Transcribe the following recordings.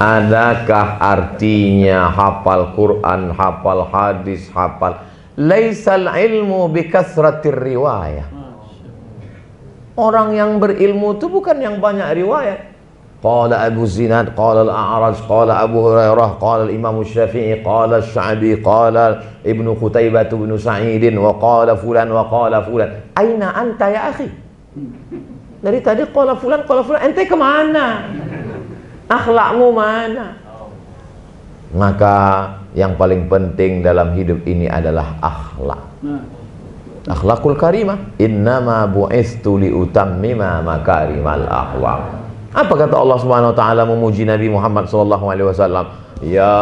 Adakah artinya hafal Quran, hafal hadis, hafal? Laisal ilmu bikasratir riwayah. Orang yang berilmu itu bukan yang banyak riwayat. Qala Abu Zinad, qala Al-A'raj, qala Abu Hurairah, qala Imam Syafi'i, qala Sya'bi, qala Ibnu Qutaibah bin Sa'id, wa qala fulan wa qala fulan. Aina anta ya akhi? Dari tadi qala fulan, ente kemana? Akhlakmu mana? Maka yang paling penting dalam hidup ini adalah akhlak. Akhlakul karimah. Innama bu'istu liutammima makarimal akhlak. Apa kata Allah Subhanahu wa taala memuji Nabi Muhammad sallallahu alaihi wasallam? Ya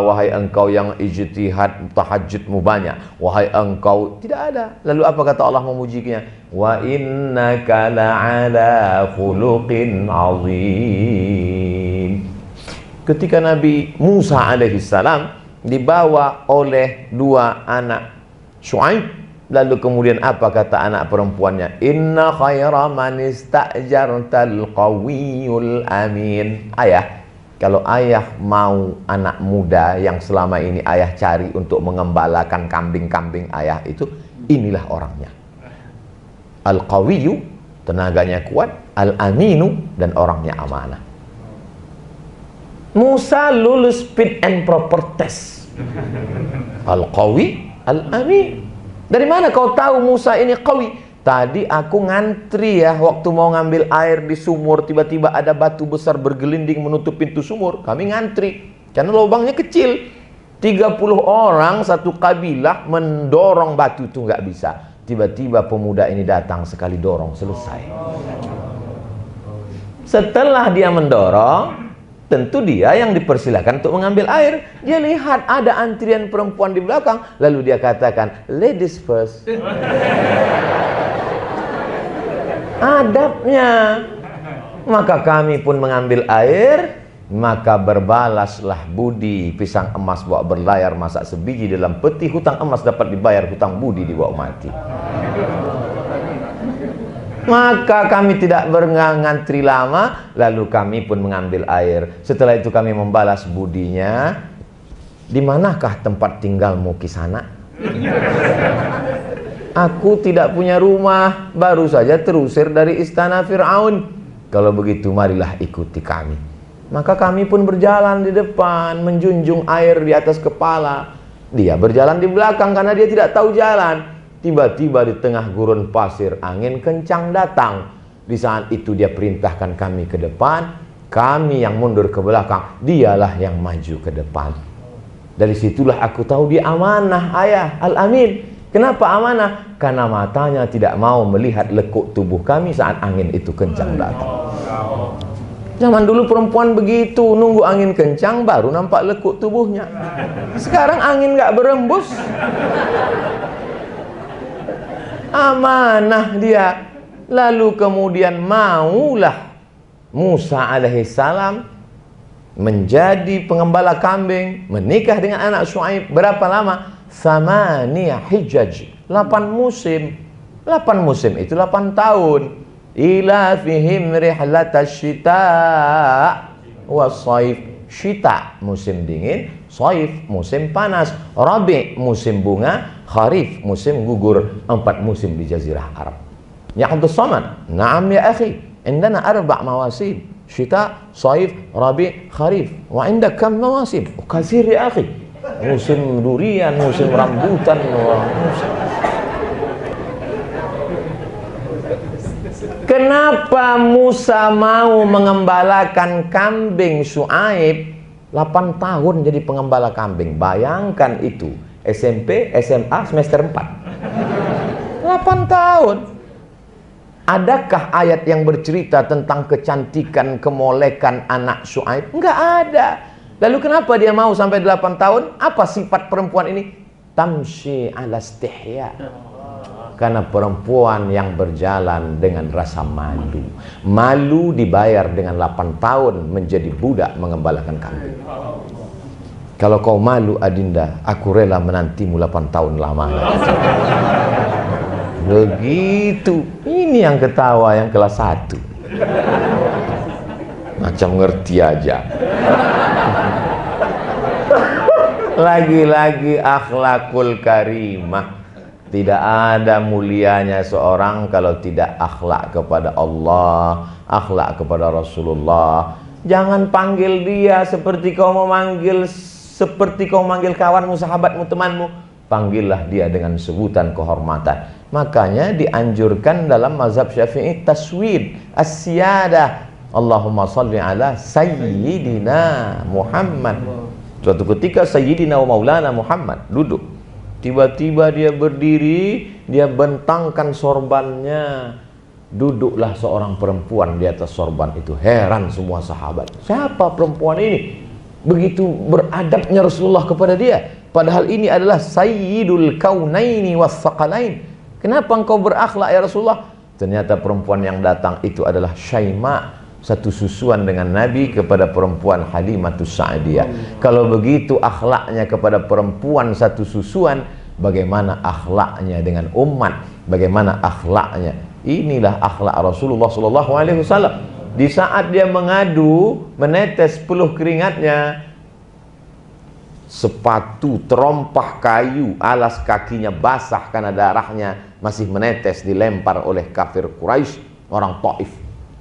wahai engkau yang ijtihad, tahajudmu banyak. Wahai engkau, tidak ada. Lalu apa kata Allah memujinya? Wa innaka la'ala khuluqin azim. Ketika Nabi Musa alaihissalam dibawa oleh dua anak Syuaib, lalu kemudian apa kata anak perempuannya? Inna khaira man ista'jartal qawiyul amin. Ayah, kalau ayah mau anak muda yang selama ini ayah cari untuk mengembalakan kambing-kambing ayah itu, inilah orangnya. Al-qawiyu, tenaganya kuat. Al-aminu, dan orangnya amanah. Musa lulus fit and proper test. Al-qawi, al-amin. Dari mana kau tahu Musa ini qawi? Tadi aku ngantri ya, waktu mau ngambil air di sumur, tiba-tiba ada batu besar bergelinding menutup pintu sumur. Kami ngantri, karena lubangnya kecil. 30 orang satu kabilah mendorong batu itu nggak bisa. Tiba-tiba pemuda ini datang, sekali dorong selesai. Setelah dia mendorong, tentu dia yang dipersilakan untuk mengambil air. Dia lihat ada antrian perempuan di belakang, lalu dia katakan, ladies first. Adabnya. Maka kami pun mengambil air, maka berbalaslah budi. Pisang emas bawa berlayar, masak sebiji dalam peti. Hutang emas dapat dibayar, hutang budi dibawa mati. Maka kami tidak berngantri lama, lalu kami pun mengambil air. Setelah itu kami membalas budinya. Di manakah tempat tinggalmu Kisana? Aku tidak punya rumah, baru saja terusir dari istana Fir'aun. Kalau begitu marilah ikuti kami. Maka kami pun berjalan di depan, menjunjung air di atas kepala. Dia berjalan di belakang karena dia tidak tahu jalan. Tiba-tiba di tengah gurun pasir, angin kencang datang. Di saat itu dia perintahkan kami ke depan, kami yang mundur ke belakang, dialah yang maju ke depan. Dari situlah aku tahu dia amanah, ayah, al-amin. Kenapa amanah? Karena matanya tidak mau melihat lekuk tubuh kami saat angin itu kencang datang. Zaman dulu perempuan begitu, nunggu angin kencang baru nampak lekuk tubuhnya. Sekarang angin nggak berembus. Amanah dia. Lalu kemudian maulah Musa alaihissalam menjadi pengembala kambing, menikah dengan anak Syuaib. Berapa lama? Samaniyah hijaj, 8 musim. 8 musim itu 8 tahun. Ila fihim rihlatash syita was-saif. Syita musim dingin, saif musim panas, rabi musim bunga, kharif musim gugur. 4 musim di jazirah Arab. Ya Abdus Samad, na'am ya akhi, indana 4 mawasim. Syita, saif, rabi, kharif. Wa indak kam mawasim? Katsir ya akhi. Musim durian, musim rambutan, musim. Kenapa Musa mau mengembalakan kambing Syuaib 8 tahun jadi pengembala kambing? Bayangkan itu, SMP, SMA, semester 4. 8 tahun. Adakah ayat yang bercerita tentang kecantikan, kemolekan anak Syuaib? Enggak ada. Lalu kenapa dia mau sampai 8 tahun? Apa sifat perempuan ini? Tamshi ala istihya. Karena perempuan yang berjalan dengan rasa malu. Malu dibayar dengan 8 tahun menjadi budak mengembalakan kambing. Kalau kau malu Adinda, aku rela menantimu 8 tahun lamanya. Begitu. Ini yang ketawa yang kelas 1. Macam ngerti aja. Lagi-lagi akhlakul karimah. Tidak ada mulianya seorang kalau tidak akhlak kepada Allah, akhlak kepada Rasulullah. Jangan panggil dia seperti kau memanggil, seperti kau manggil kawanmu, sahabatmu, temanmu. Panggillah dia dengan sebutan kehormatan. Makanya dianjurkan dalam mazhab Syafi'i taswid, as-siyadah. Allahumma salli ala Sayyidina Muhammad. Suatu ketika Sayyidina wa Maulana Muhammad duduk. Tiba-tiba dia berdiri, dia bentangkan sorbannya. Duduklah seorang perempuan di atas sorban itu. Heran semua sahabat. Siapa perempuan ini? Begitu beradabnya Rasulullah kepada dia. Padahal ini adalah Sayyidul Kaunaini was-Saqalain. Kenapa engkau berakhlak ya Rasulullah? Ternyata perempuan yang datang itu adalah Syaima, satu susuan dengan Nabi kepada perempuan Halimatus Sa'diyah. Kalau begitu akhlaknya kepada perempuan satu susuan, bagaimana akhlaknya dengan umat? Bagaimana akhlaknya? Inilah akhlak Rasulullah SAW. Di saat dia mengadu, menetes peluh keringatnya, sepatu terompah kayu, alas kakinya basah karena darahnya masih menetes, dilempar oleh kafir Quraisy, orang Taif.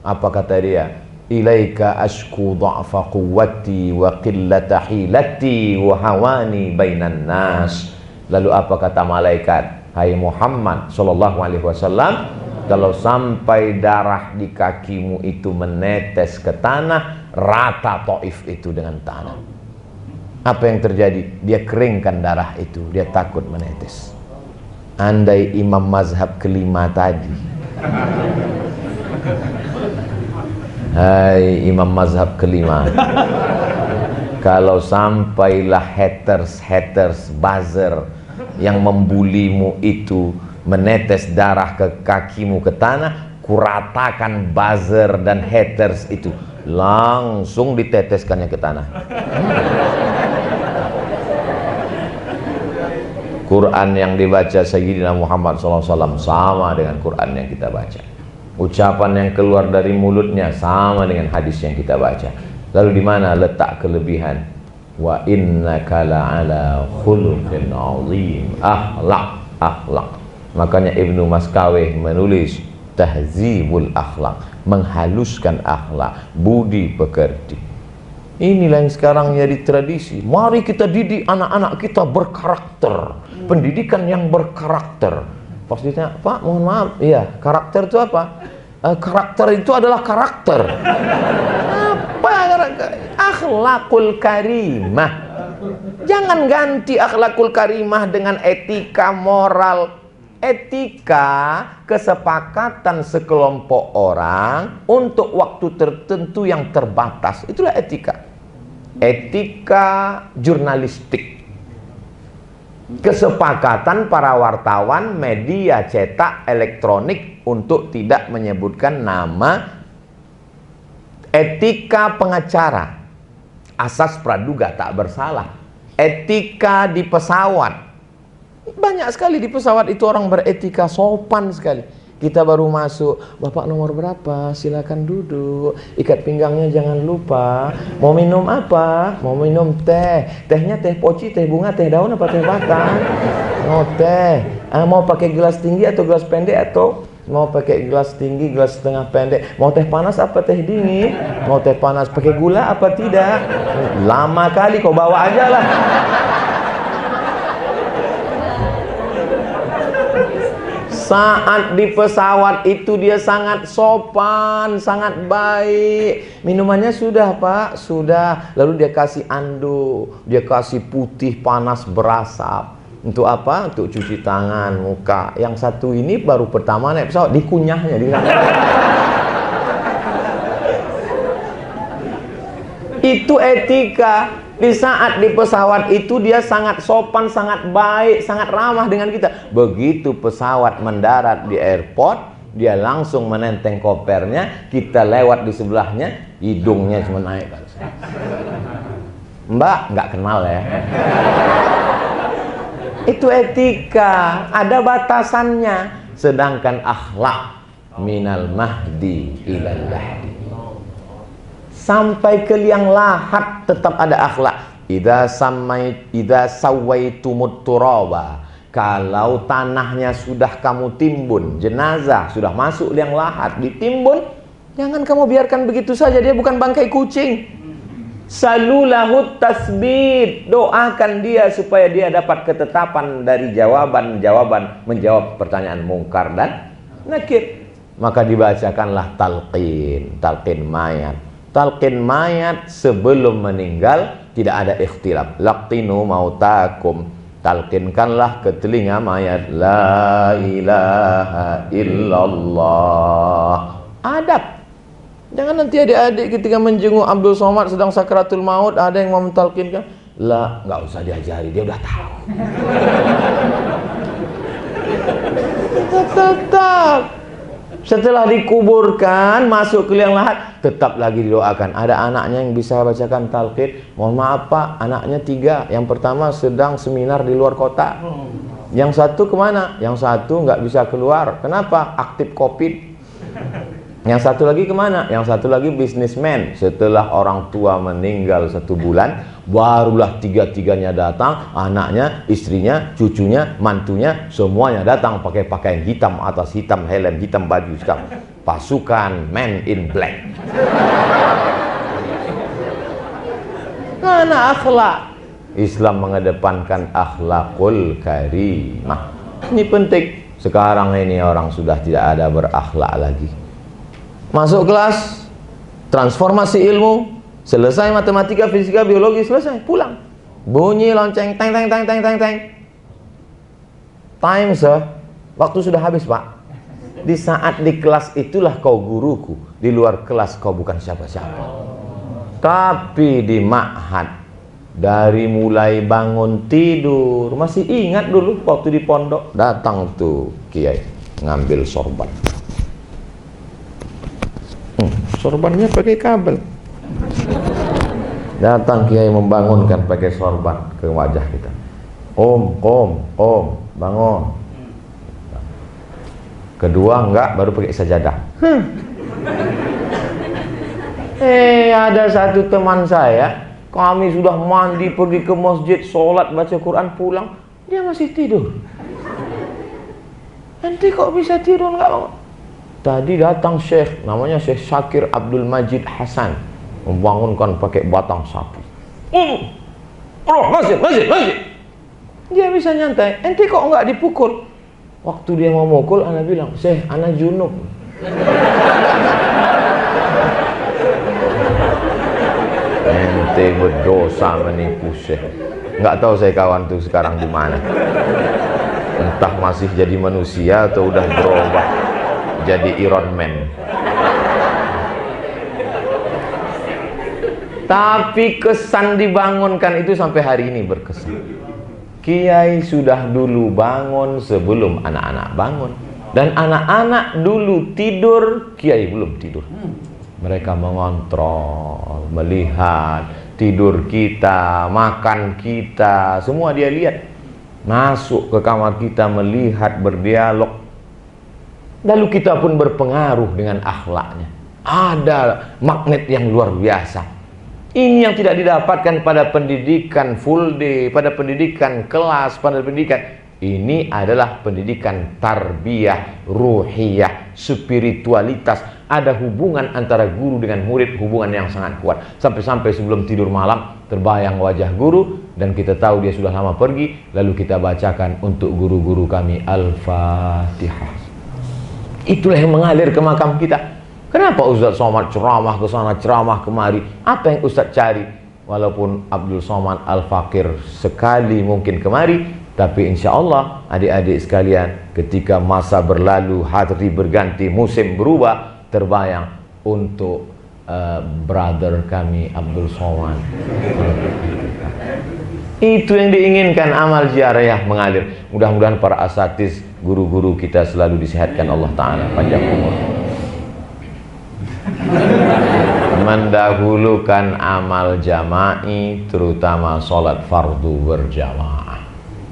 Apa kata dia? Ilaika ashku dha'fa quwwati wa qillata hilati wa hawani bainan nas. Lalu apa kata malaikat? Hai Muhammad sallallahu alaihi wasallam, kalau sampai darah di kakimu itu menetes ke tanah, rata Taif itu dengan tanah. Apa yang terjadi? Dia keringkan darah itu, dia takut menetes. Andai imam mazhab kelima tadi, hai imam mazhab kelima, kalau sampailah haters buzzer yang membulimu itu menetes darah ke kakimu ke tanah, kuratakan buzzer dan haters itu, langsung diteteskannya ke tanah. Quran yang dibaca Sayyidina Muhammad SAW sama dengan Quran yang kita baca. Ucapan yang keluar dari mulutnya sama dengan hadis yang kita baca. Lalu di mana letak kelebihan? Wa innaka la'ala khuluqin 'azim. Akhlak. Makanya Ibnu Maskawih menulis Tahzibul Akhlak, menghaluskan akhlak, budi pekerti. Inilah yang sekarang jadi tradisi. Mari kita didik anak-anak kita berkarakter, pendidikan yang berkarakter. Pastinya, Pak, mohon maaf, iya, karakter itu apa? Karakter itu adalah karakter. Apa karakter? Akhlakul karimah. Jangan ganti akhlakul karimah dengan etika moral. Etika kesepakatan sekelompok orang untuk waktu tertentu yang terbatas. Itulah etika. Etika jurnalistik. Kesepakatan para wartawan media cetak elektronik untuk tidak menyebutkan nama. Etika pengacara, asas praduga tak bersalah. Etika di pesawat, banyak sekali di pesawat itu orang beretika, sopan sekali. Kita baru masuk, Bapak nomor berapa? Silakan duduk. Ikat pinggangnya jangan lupa. Mau minum apa? Mau minum teh. Tehnya teh poci, teh bunga, teh daun apa teh batang? Oh teh. Mau pakai gelas tinggi atau gelas pendek, atau mau pakai gelas tinggi, gelas setengah pendek? Mau teh panas apa teh dingin? Mau teh panas pakai gula apa tidak? Lama kali, kau bawa aja lah. Saat di pesawat itu dia sangat sopan, sangat baik. Minumannya sudah, Pak? Sudah. Lalu dia kasih anduk, dia kasih putih panas berasap. Untuk apa? Untuk cuci tangan, muka. Yang satu ini baru pertama naik pesawat, dikunyahnya. Itu etika. Di saat di pesawat itu dia sangat sopan, sangat baik, sangat ramah dengan kita. Begitu pesawat mendarat di airport, dia langsung menenteng kopernya. Kita lewat di sebelahnya, hidungnya cuma naik. Mbak, nggak kenal ya. Itu etika, ada batasannya. Sedangkan akhlak minal mahdi ilal lahdi. sampai ke liang lahat tetap ada akhlak. Idza sawaitumut turaba, kalau tanahnya sudah kamu timbun, jenazah sudah masuk liang lahat ditimbun, jangan kamu biarkan begitu saja, dia bukan bangkai kucing. Salulahut tasbih, doakan dia supaya dia dapat ketetapan dari jawaban-jawaban menjawab pertanyaan mungkar dan nakir. Maka dibacakanlah talqin mayat. Talqin mayat sebelum meninggal tidak ada ikhtilaf. Laqtinu mautakum, talqinkanlah ke telinga mayat, la ilaha illallah. Adab. Jangan nanti adik-adik ketika menjenguk Abdul Somad sedang sakratul maut, ada yang mau mentalkinkan, lah, nggak usah diajari, dia udah tahu. Tetap. Setelah dikuburkan, masuk ke liang lahat, tetap lagi didoakan. Ada anaknya yang bisa bacakan talqin. Mohon maaf Pak, anaknya 3. Yang pertama sedang seminar di luar kota. Yang satu kemana? Yang satu nggak bisa keluar. Kenapa? Aktif COVID. Yang satu lagi kemana? Yang satu lagi bisnismen. Setelah orang tua meninggal 1 bulan, barulah 3-tiganya datang. Anaknya, istrinya, cucunya, mantunya, semuanya datang pakai pakaian hitam, atas hitam, helm hitam, baju hitam. Pasukan Men in Black. Mana akhlak? Islam mengedepankan akhlakul karimah. Ini penting. Sekarang ini orang sudah tidak ada berakhlak lagi. Masuk kelas, transformasi ilmu, selesai matematika, fisika, biologi, selesai, pulang. Bunyi lonceng, teng teng teng teng teng teng. Time sir, waktu sudah habis Pak. Di saat di kelas itulah kau guruku, di luar kelas kau bukan siapa-siapa. Tapi di ma'had, dari mulai bangun tidur, masih ingat dulu waktu di pondok, datang tuh kiai ngambil sorban. Sorbannya pakai kabel. Datang kiai membangunkan pakai sorban ke wajah kita. Om, bangun. Kedua enggak, baru pakai sajadah. Ada satu teman saya, kami sudah mandi, pergi ke masjid, sholat, baca Quran, pulang, dia masih tidur. Nanti kok bisa tidur enggak bangun? Tadi datang Syekh, namanya Syekh Syakir Abdul Majid Hasan, membangunkan pakai batang sapu. Masjid. Dia bisa nyantai. Ente kok enggak dipukul? Waktu dia mau mukul, ana bilang, Syekh, ana junub. Ente berdosa menipu Syekh. Enggak tahu saya kawan tuh sekarang di mana. Entah masih jadi manusia atau udah berubah jadi Iron Man. Tapi kesan dibangunkan itu sampai hari ini berkesan. Kiai sudah dulu bangun sebelum anak-anak bangun, dan anak-anak dulu tidur, kiai belum tidur. Mereka mengontrol, melihat tidur kita, makan kita, semua dia lihat. Masuk ke kamar kita, melihat, berdialog. Lalu kita pun berpengaruh dengan akhlaknya. Ada magnet yang luar biasa. Ini yang tidak didapatkan pada pendidikan full day, pada pendidikan kelas, pada pendidikan. Ini adalah pendidikan tarbiyah, ruhiyah, spiritualitas. Ada hubungan antara guru dengan murid, hubungan yang sangat kuat. Sampai-sampai sebelum tidur malam, terbayang wajah guru, dan kita tahu dia sudah lama pergi. Lalu kita bacakan untuk guru-guru kami Al-Fatihah. Itulah yang mengalir ke makam kita. Kenapa Ustaz Somad ceramah ke sana, ceramah kemari? Apa yang Ustaz cari? Walaupun Abdul Somad Al-Fakir sekali mungkin kemari, tapi insya Allah adik-adik sekalian, ketika masa berlalu, hari berganti, musim berubah, terbayang untuk brother kami Abdul Somad. Itu yang diinginkan, amal jariah mengalir. Mudah-mudahan para asatiz, guru-guru kita selalu disehatkan Allah Ta'ala, panjang umur. Mendahulukan amal jama'i, terutama sholat fardu berjamaah.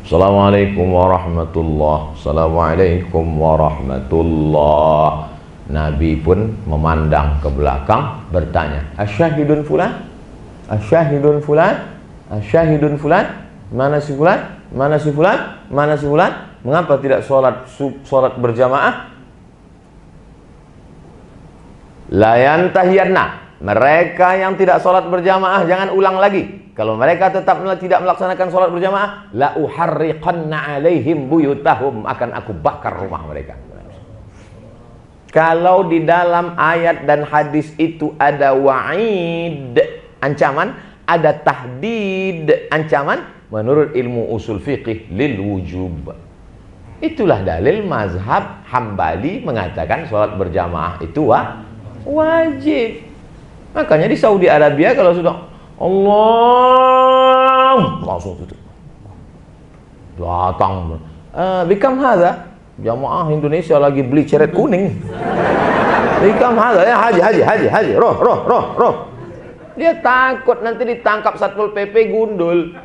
Assalamualaikum warahmatullahi wabarakatuh. Assalamualaikum warahmatullahi Nabi pun memandang ke belakang bertanya, asyahidun fulan? Asyahidun fulan? Asyahidun fulan? Mana si fulan? Mana si fulan? Mana si fulan? Mengapa tidak sholat berjamaah? La yantahiyanna, mereka yang tidak sholat berjamaah jangan ulang lagi. Kalau mereka tetap tidak melaksanakan sholat berjamaah, la uharriqanna alaihim buyutahum, akan aku bakar rumah mereka. Kalau di dalam ayat dan hadis itu ada wa'id, ancaman, ada tahdid, ancaman, menurut ilmu usul fiqih lil wujub. Itulah dalil mazhab Hambali mengatakan sholat berjamaah itu wajib. Makanya di Saudi Arabia kalau sudah Allah langsung tutup. Datang. Bikam hadza? Jamaah Indonesia lagi beli ceret kuning. Bikam hadza ya haji. Roh. Dia takut nanti ditangkap Satpol PP gundul.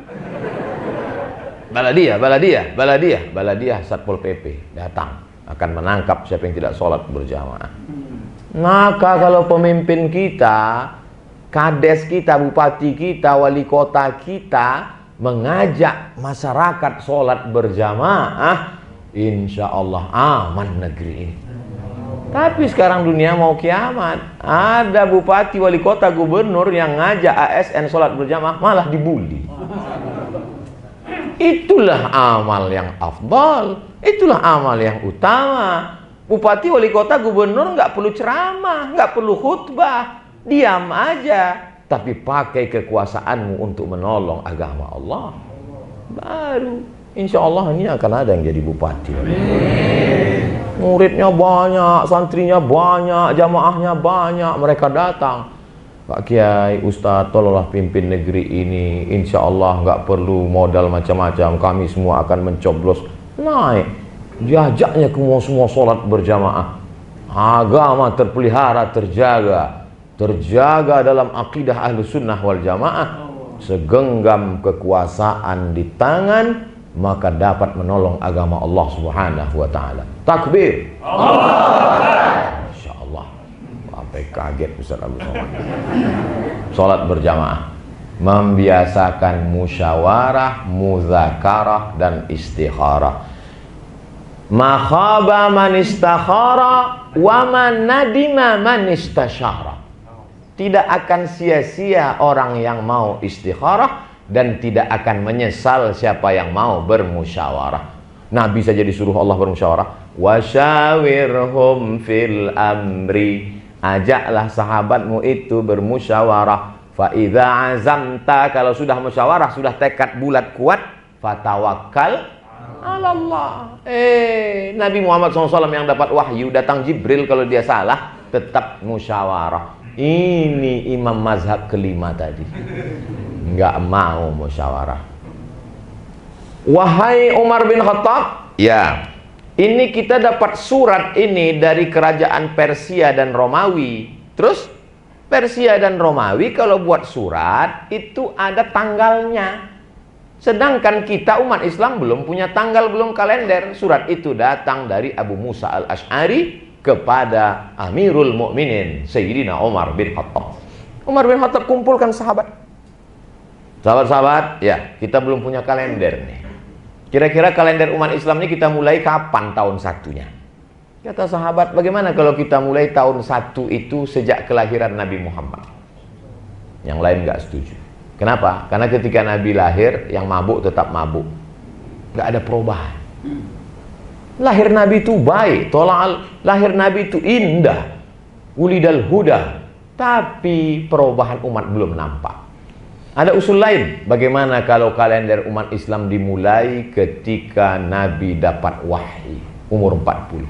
Baladia Satpol PP datang akan menangkap siapa yang tidak sholat berjamaah. Maka kalau pemimpin kita, kades kita, bupati kita, wali kota kita mengajak masyarakat sholat berjamaah, insya Allah aman negeri ini. Tapi sekarang dunia mau kiamat, ada bupati, wali kota, gubernur yang ngajak ASN sholat berjamaah malah dibully. Itulah amal yang afdal, itulah amal yang utama. Bupati, wali kota, gubernur nggak perlu ceramah, nggak perlu khutbah, diam aja, tapi pakai kekuasaanmu untuk menolong agama Allah. Baru insya Allah ini akan ada yang jadi bupati. Muridnya banyak, santrinya banyak, jamaahnya banyak, mereka datang. Pak Kiai, Ustadz, tolonglah pimpin negeri ini. Insya Allah nggak perlu modal macam-macam, kami semua akan mencoblos naik. Diajaknya ke semua sholat berjamaah. Agama terpelihara, terjaga dalam akidah ahlu sunnah wal jamaah. Segenggam kekuasaan di tangan, maka dapat menolong agama Allah subhanahu wa ta'ala. Takbir. Masya Allah. Sampai kaget Ustaz Abu Somad. Sholat berjamaah membiasakan musyawarah, muzakarah, dan istikharah. Ma khaba man istakhara wa man nadima man istasyara. Tidak akan sia-sia orang yang mau istikharah, dan tidak akan menyesal siapa yang mau bermusyawarah. Nabi saja disuruh Allah bermusyawarah. Wasyawirhum fil amri, ajaklah sahabatmu itu bermusyawarah. Fa idza azamta, kalau sudah musyawarah, sudah tekad bulat kuat, fatawakkal Allah. Nabi Muhammad SAW yang dapat wahyu, datang Jibril, kalau dia salah tetap musyawarah. Ini imam mazhab kelima tadi, nggak mau musyawarah. Wahai Umar bin Khattab, ya, ini kita dapat surat ini dari kerajaan Persia dan Romawi. Terus Persia dan Romawi kalau buat surat itu ada tanggalnya. Sedangkan kita umat Islam belum punya tanggal, belum kalender. Surat itu datang dari Abu Musa al-Ash'ari kepada Amirul Mukminin Sayyidina Umar bin Khattab. Umar bin Khattab kumpulkan sahabat. Sahabat-sahabat, ya, kita belum punya kalender nih. Kira-kira kalender umat Islam ini kita mulai kapan tahun satunya? Kata sahabat, bagaimana kalau kita mulai tahun 1 itu sejak kelahiran Nabi Muhammad? Yang lain nggak setuju. Kenapa? Karena ketika Nabi lahir, yang mabuk tetap mabuk. Nggak ada perubahan. Lahir Nabi itu baik, lahir Nabi itu indah. Ulidal huda. Tapi perubahan umat belum nampak. Ada usul lain. Bagaimana kalau kalender umat Islam dimulai ketika Nabi dapat wahyi, umur 40?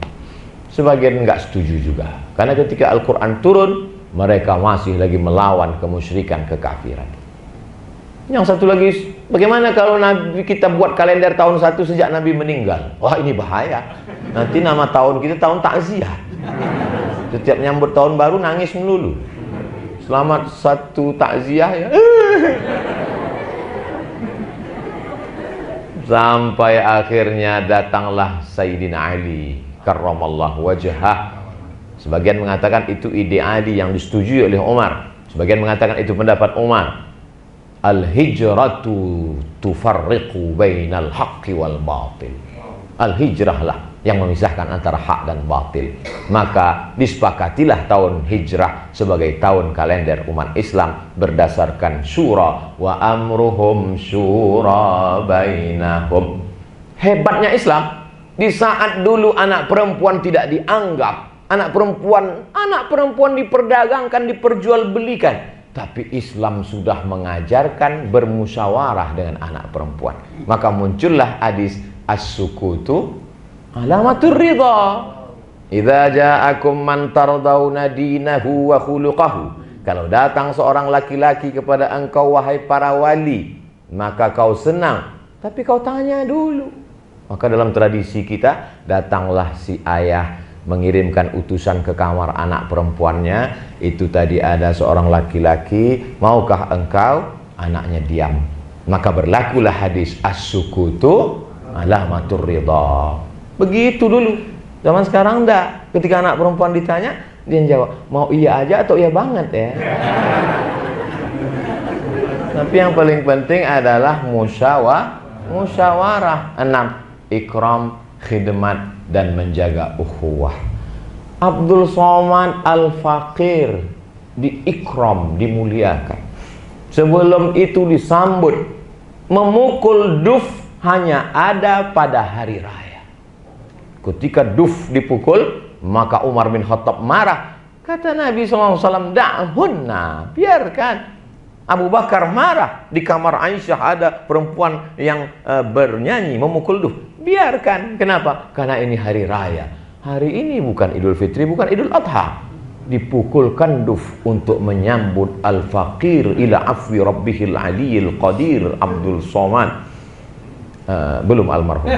Sebagian nggak setuju juga. Karena ketika Al-Quran turun, mereka masih lagi melawan kemusyrikan, kekafiran. Yang satu lagi, bagaimana kalau Nabi kita buat kalender tahun 1 sejak Nabi meninggal? Wah, ini bahaya. Nanti nama tahun kita tahun takziah. Setiap nyambut tahun baru nangis melulu. Selamat satu takziah ya. Sampai akhirnya datanglah Sayyidina Ali karramallahu wajhah. Sebagian mengatakan itu ide Ali yang disetujui oleh Umar. Sebagian mengatakan itu pendapat Umar. Al-hijratu tufarriqu bainal haqqi wal batil. Al-hijrahlah yang memisahkan antara hak dan batil. Maka disepakatilah tahun hijrah sebagai tahun kalender umat Islam berdasarkan syura wa amruhum syura bainahum. Hebatnya Islam, di saat dulu anak perempuan tidak dianggap, anak perempuan diperdagangkan, diperjualbelikan, tapi Islam sudah mengajarkan bermusyawarah dengan anak perempuan. Maka muncullah hadis as-sukutu alamatur ridha. Idza ja'akum man tardawna dinahu wa khuluquhu. Kalau datang seorang laki-laki kepada engkau wahai para wali, maka kau senang, tapi kau tanya dulu. Maka dalam tradisi kita, datanglah si ayah mengirimkan utusan ke kamar anak perempuannya. Itu tadi ada seorang laki-laki, maukah engkau? Anaknya diam. Maka berlakulah hadis as-sukutu alamatur ridha. Begitu dulu. Zaman sekarang enggak. Ketika anak perempuan ditanya, dia jawab, mau iya aja atau iya banget ya. Tapi yang paling penting adalah musyawarah. 6. Ikram, khidmat, dan menjaga ukhuwah. Abdul Somad Al-Fakir diikram, dimuliakan. Sebelum itu disambut. Memukul duf hanya ada pada hari raya. Ketika duf dipukul, maka Umar bin Khattab marah. Kata Nabi SAW, da'hunna, biarkan. Abu Bakar marah. Di kamar Aisyah ada perempuan yang bernyanyi, memukul duf. Biarkan. Kenapa? Karena ini hari raya. Hari ini bukan Idul Fitri, bukan Idul Adha. Dipukulkan duf untuk menyambut al-faqir ila afwi rabbihil aliyil qadir Abdul Somad. Belum almarhum.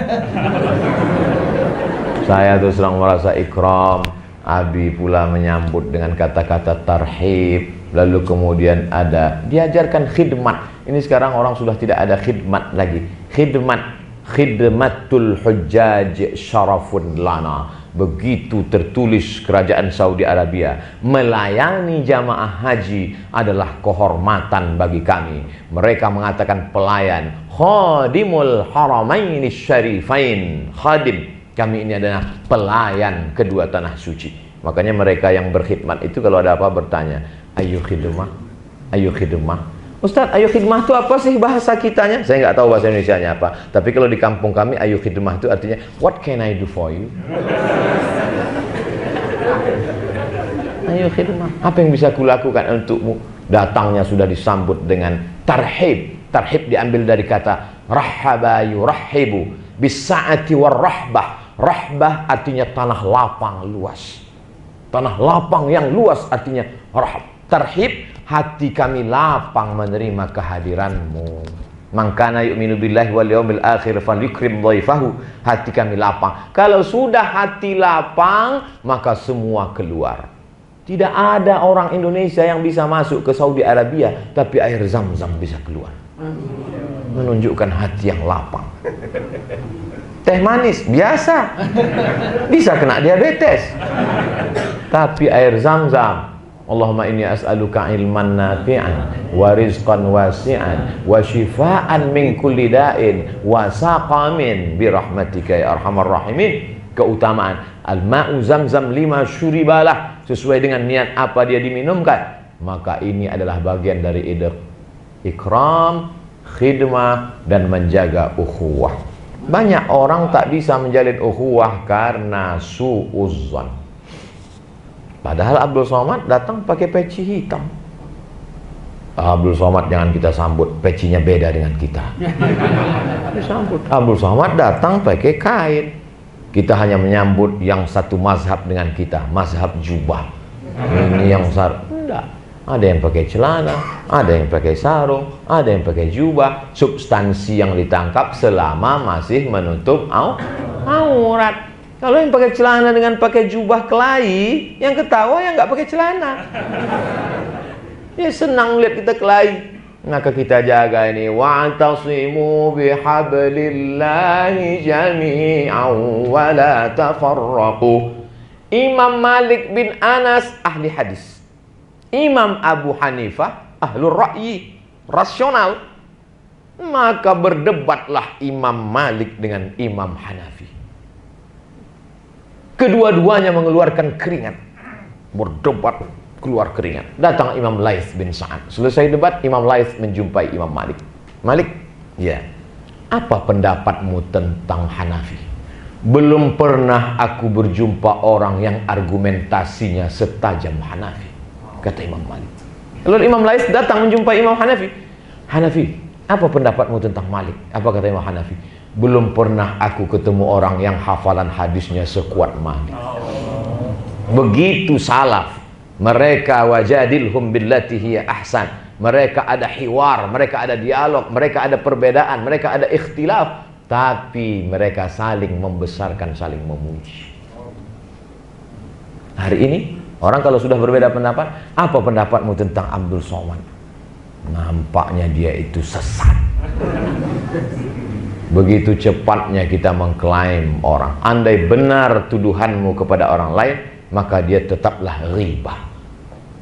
Saya terus terang merasa ikram. Abi pula menyambut dengan kata-kata tarhib. Lalu kemudian ada diajarkan khidmat. Ini sekarang orang sudah tidak ada khidmat lagi. Khidmatul hujjaj syarafun lana. Begitu tertulis kerajaan Saudi Arabia. Melayani jamaah haji adalah kehormatan bagi kami. Mereka mengatakan pelayan. Khadimul haramaini syarifain. Khadim. Kami ini adalah pelayan kedua tanah suci. Makanya mereka yang berkhidmat itu kalau ada apa bertanya, ayo khidmah, ayo khidmah. Ustaz, ayo khidmah itu apa sih bahasa kitanya? Saya nggak tahu bahasa Indonesianya apa. Tapi kalau di kampung kami, ayo khidmah itu artinya, what can I do for you? Ayo khidmah. Apa yang bisa kulakukan untukmu? Datangnya sudah disambut dengan tarhib. Tarhib diambil dari kata rahaba yurahibu bisa'ati warrahbah. Rahbah artinya tanah lapang luas. Tanah lapang yang luas artinya rahab. Tarhib, hati kami lapang menerima kehadiranmu. Man kana yu'minu billahi wal yawmil akhir falyukrim dhaifahu. Hati kami lapang. Kalau sudah hati lapang, maka semua keluar. Tidak ada orang Indonesia yang bisa masuk ke Saudi Arabia tapi air zam-zam bisa keluar. Menunjukkan hati yang lapang. Teh manis biasa bisa kena diabetes, tapi air zam-zam, Allahumma inni as'aluka ilman nafi'an wa rizqan wasi'an wa shifaan min kulli da'in wa saqamin bi rahmatika ya arhamar rahimin. Keutamaan al-ma'u zamzam lima syuribalah, sesuai dengan niat apa dia diminumkan. Maka ini adalah bagian dari ikram, khidmah, dan menjaga ukhuwah. Banyak orang tak bisa menjalin ukhuwah karena su'uzzan. Padahal Abdul Somad datang pakai peci hitam. Abdul Somad jangan kita sambut, pecinya beda dengan kita. Disambut. Abdul Somad datang pakai kain. Kita hanya menyambut yang satu mazhab dengan kita, mazhab jubah. Ini yang enggak. Ada yang pakai celana, ada yang pakai sarung, ada yang pakai jubah. Substansi yang ditangkap selama masih menutup aurat. Kalau yang pakai celana dengan pakai jubah kelahi, yang ketawa yang nggak pakai celana. Ya senang lihat kita kelahi. Maka kita jaga ini. Wa'tasimu bihablillahi jami'an wa la tafarraqu. Imam Malik bin Anas ahli hadis. Imam Abu Hanifah ahlur ra'yi, rasional. Maka berdebatlah Imam Malik dengan Imam Hanafi. Kedua-duanya mengeluarkan keringat. Berdebat keluar keringat. Datang Imam Laits bin Sa'ad. Selesai debat, Imam Laits menjumpai Imam Malik. Malik, ya, apa pendapatmu tentang Hanafi? Belum pernah aku berjumpa orang yang argumentasinya setajam Hanafi, kata Imam Malik. Lalu Imam Laits datang menjumpai Imam Hanafi. Hanafi, apa pendapatmu tentang Malik? Apa kata Imam Hanafi? Belum pernah aku ketemu orang yang hafalan hadisnya sekuat Malik. Begitu salaf. Mereka wajadilhum billati hiya ahsan. Mereka ada hiwar, mereka ada dialog, mereka ada perbedaan, mereka ada ikhtilaf, tapi mereka saling membesarkan, saling memuji. Hari ini orang kalau sudah berbeda pendapat, apa pendapatmu tentang Abdul Somad? Nampaknya dia itu sesat. Begitu cepatnya kita mengklaim orang. Andai benar tuduhanmu kepada orang lain, maka dia tetaplah ghibah.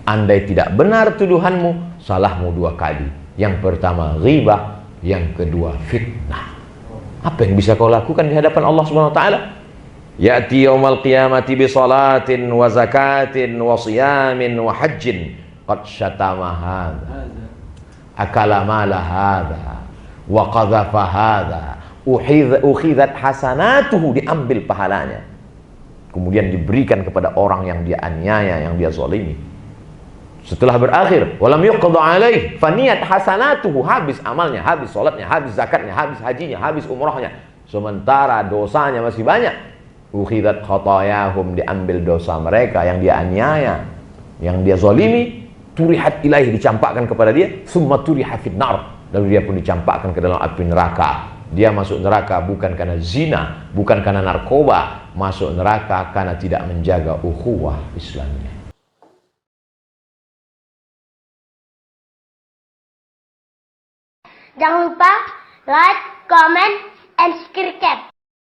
Andai tidak benar tuduhanmu, salahmu dua kali. Yang pertama ghibah, yang kedua fitnah. Apa yang bisa kau lakukan di hadapan Allah Subhanahu wa taala? Ya'ti yaumal qiyamati bi salatin wa zakatin wa siyamin wa hajjin qad syatama hadza akala mala hadza wa qadhafa hadza ukhidhat hasanatuhu, diambil pahalanya, kemudian diberikan kepada orang yang dia aniaya, yang dia zalimi. Setelah berakhir, walam yuqda alaih, faniyat hasanatuhu, habis amalnya, habis salatnya, habis zakatnya, habis hajinya, habis umrahnya, sementara dosanya masih banyak. Ukhidat khatayahum, diambil dosa mereka yang dia aniaya, yang dia zalimi, turihat ilaih, dicampakkan kepada dia, summa turiha fid nar, lalu dia pun dicampakkan ke dalam api neraka. Dia masuk neraka bukan karena zina, bukan karena narkoba, masuk neraka karena tidak menjaga ukhuwah Islamiyah. Jangan lupa like, comment, and subscribe.